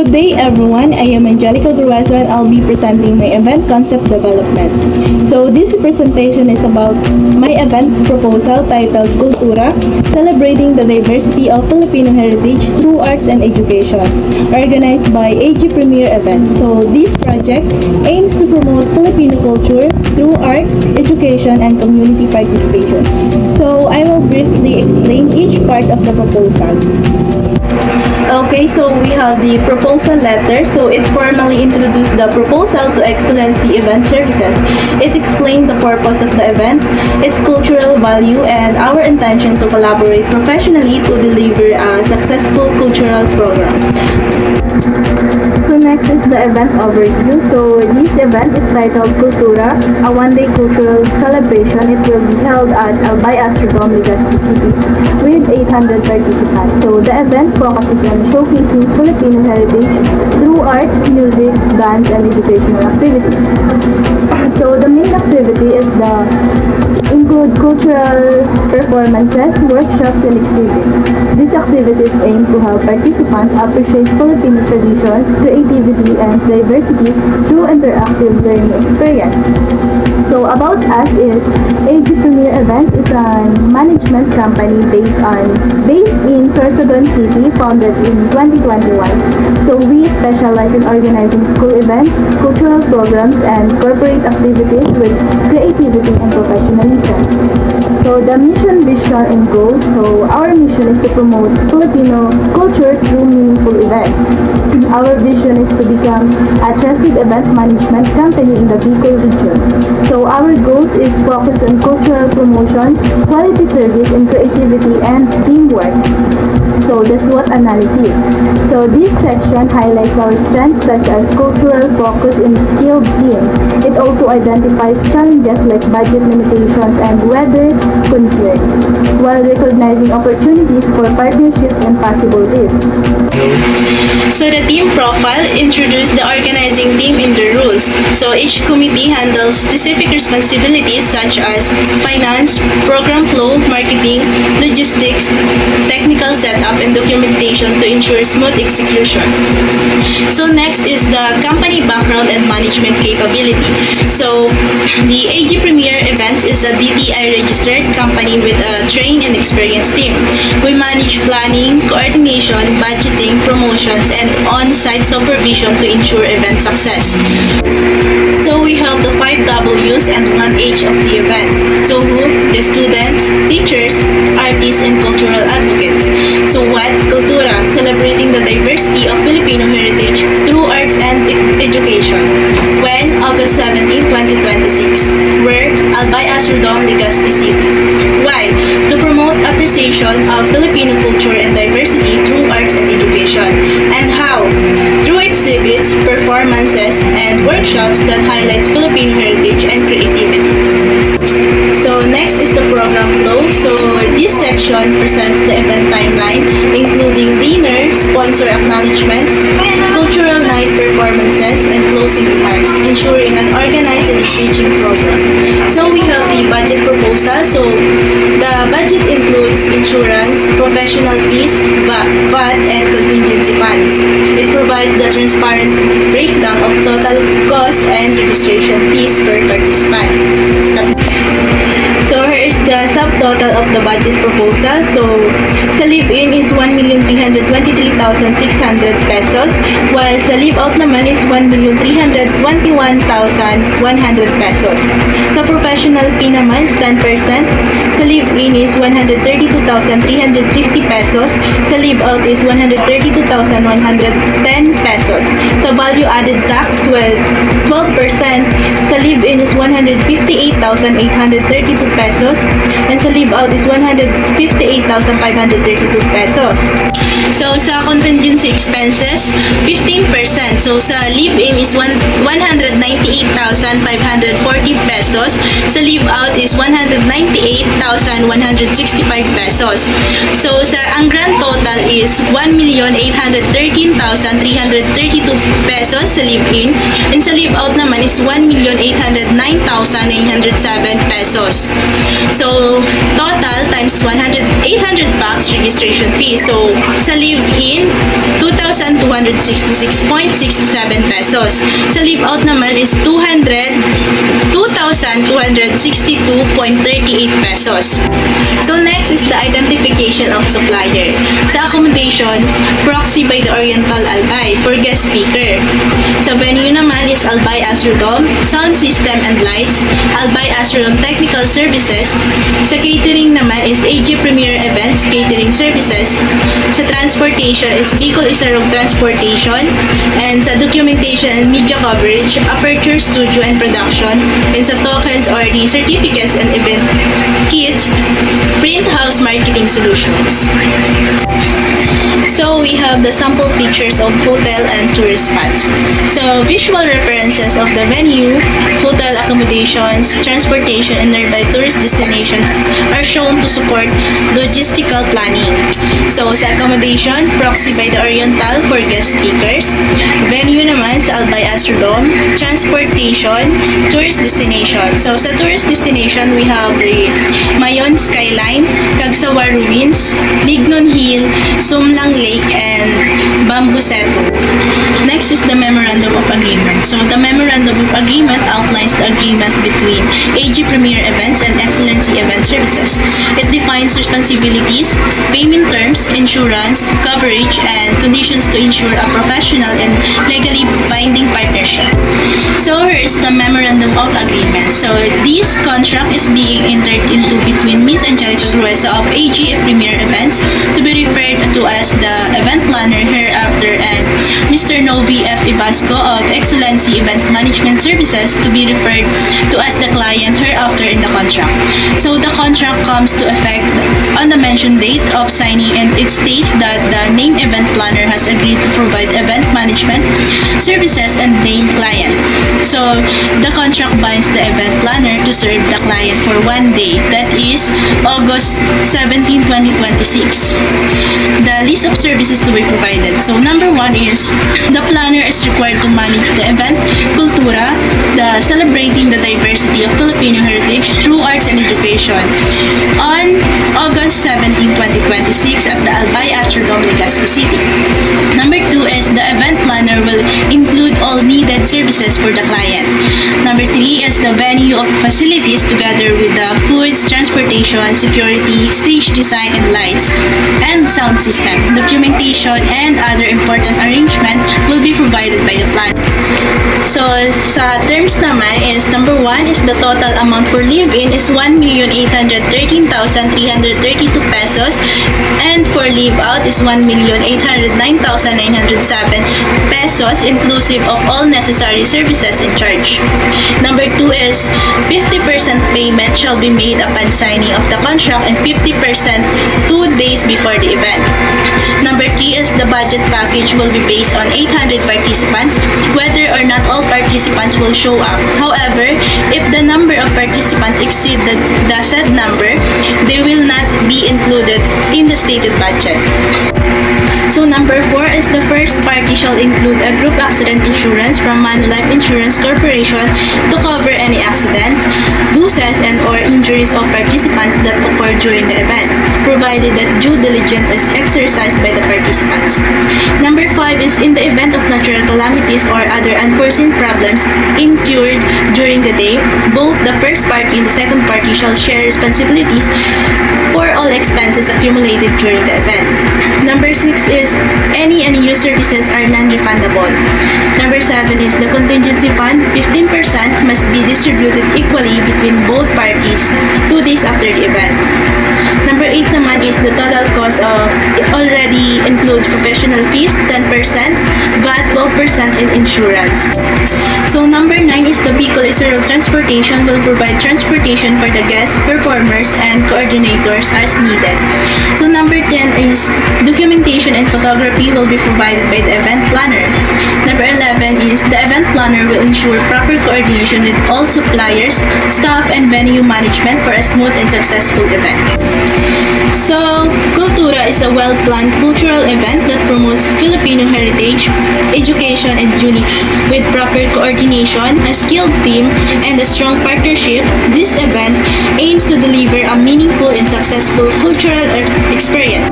Good day everyone, I am Angelica Grueso and I'll be presenting my event concept development. So this presentation is about my event proposal titled Kultura, Celebrating the Diversity of Filipino Heritage Through Arts and Education, organized by AG Premier Events. So this project aims to promote Filipino culture through arts, education, and community participation. So I will briefly explain each part of the proposal. Okay, so we have the proposal letter. So it formally introduced the proposal to Excellency Event Services. It explained the purpose of the event, its cultural value, and our intention to collaborate professionally to deliver a successful cultural program. So next is the event overview. So this event is titled Kultura, a one-day cultural celebration. It will be held at Albay Astrodome, Legazpi City with 800 participants. So the event focuses on showcasing Filipino heritage through arts, music, dance, and educational activities. So the main activity is include cultural performances, workshops, and exhibits. These activities aim to help participants appreciate Filipino traditions, creativity, and diversity through interactive learning experience. So about us is AG Premier Events is a management company based in Sorsogon City, founded in 2021. So we specialize in organizing school events, cultural programs, and corporate activities with creativity and professionalism. So the mission, vision, and goals. So our mission is to promote Filipino culture through meaningful events. Our vision is to become a trusted event management company in the Bicol region. So our goals is focus on cultural promotion, quality service, and creativity and teamwork. So the SWOT analysis. So this section highlights our strengths such as cultural focus and skilled team. It also identifies challenges like budget limitations and weather concerns, while recognizing opportunities for partnerships and possible risks. So the team profile introduced the organizing team in the rules. So each committee handles specific responsibilities such as finance, program flow, marketing, logistics, technical setup, and documentation to ensure smooth execution. So next is the company background and management capability. So the AG Premier Events is a DTI registered company with a trained and experienced team. We manage planning, coordination, budgeting, promotions, and on-site supervision to ensure event success. So we have the 5 W's and 1 H of the event. So who? The students, teachers, artists, and cultural advocates. So what? Kultura, celebrating the diversity of Filipino heritage through arts and education. When? August 17, 2026. Where? Albay Astrodome, Legazpi City. Why? To promote appreciation of Filipino culture and diversity through arts and education. And how? Through exhibits, performances, and workshops that highlights Filipino heritage and creativity. So next is the program flow. So this section presents the event timeline, including dinner, sponsor acknowledgements, cultural night performances, and closing remarks, ensuring an organized and engaging program. So we have the budget proposal. So the budget includes insurance, professional fees, VAT, and contingency funds. It provides the transparent breakdown of total cost and registration fees per participant. So here is the subtotal of the budget proposal. So sa live-in is 1,323,600 pesos, while sa live-out naman is 1,321,100 pesos. Sa professional fee naman is 10%. Sa live-in is 132,360 pesos. Sa live-out is 132,110 pesos. Sa value-added tax, 12%. Sa live-in is 158,832 pesos. And sa live-out is 158,532 pesos. So sa contingency expenses, 15%. So sa live-in is 198,540 pesos. Sa live-out is 198,165 pesos. So ang grand total is 1,813,332 pesos sa live-in. And sa live-out naman is 1,809,907 pesos. So total times 800 bucks registration fee. So sa live-in, 2,200 266.67 pesos. Sa leave out naman is 2,262.38 pesos. So next is the identification of supplier. Sa accommodation, proxy by the Oriental Albay for guest speaker. Sa venue naman is Albay Astrodome, sound system and lights, Albay Astrodome Technical Services. Sa catering naman is AG Premier Events Catering Services. Sa transportation is Bicol Isarog Transportation. And sa documentation and media coverage, Aperture Studio and Production. And sa tokens or the certificates and event kits, Print House Marketing Solutions. So we have the sample pictures of hotel and tourist spots. So visual references of the venue, hotel accommodations, transportation, and nearby tourist destinations are shown to support logistical planning. So sa accommodation, proxy by the Oriental for guest speakers. Venue naman sa Albay Astrodome. Transportation, tourist destination. So sa tourist destination, we have the Mayon Skyline, Cagsawa Ruins, Lignon Hill, Sumlang Lake, and Bamboo Setu. Next is the Memorandum of Agreement. So the Memorandum of Agreement outlines the agreement between AG Premier Events and Excellency Event Services. It defines responsibilities, payment terms, insurance, coverage, and conditions to ensure a professional and legally binding partnership. So here is the Memorandum of Agreement. So this contract is being entered into between Ms. Angelica Gruesa of AG Premier Events, to be referred to as the event planner hereafter, and Mr. Novi F. Ibasco of Excellency Event Management Services, to be referred to as the client hereafter in the contract. So the contract comes to effect on the mentioned date of signing, and it states that the named event planner has agreed to provide event management services and named client. So the contract binds the event planner to serve the client for 1 day, that is August 17, 2026. The list of services to be provided. So number 1 is the planner is required to manage the event Kultura, the celebrating the diversity of Filipino heritage through arts and education, on August 17, 2026 at the Albay Astrodome, Legazpi City. Number 2 is the event planner will include all needed services for the client. Number 3 is the venue of facilities together with the foods, transportation, security, stage design and lights, and sound system. Documentation and other important arrangement will be provided by the planner. So, sa terms naman is number 1 is the total amount for live-in is 1,813,332 pesos, and for live-out is 1,809,907 pesos inclusive of all necessary services and charge. Number 2 is 50% payment shall be made upon signing of the contract and 50% 2 days before the event. Number 3 is the budget package will be based on 800 participants, whether or not all participants will show up. However, if the number of participants exceed the said number, they will not be included in the stated budget. So number 4 is the first party shall include a group accident insurance from Manulife Insurance Corporation to cover any accidents, losses, and or injuries of participants that occur during the event, provided that due diligence is exercised by the participants. Number 5 is in the event of natural calamities or other unforeseen problems incurred during the day, both the first party and the second party shall share responsibilities for all expenses accumulated during the event. Number 6 is any unused services are non-refundable. Number 7 is the contingency fund, 15% must be distributed equally between both parties 2 days after the event. Number 8 naman is the total cost of it already includes professional fees, 10%, VAT 12%, and insurance. So number 9 is the Bicol Isarog Transportation will provide transportation for the guests, performers, and coordinators as needed. So number 10 is documentation and photography will be provided by the event planner. Number 11 is the event planner will ensure proper coordination with all suppliers, staff, and venue management for a smooth and successful event. So, Kultura is a well-planned cultural event that promotes Filipino heritage, education, and unity. With proper coordination, a skilled team, and a strong partnership, this event aims to deliver a meaningful and successful cultural experience.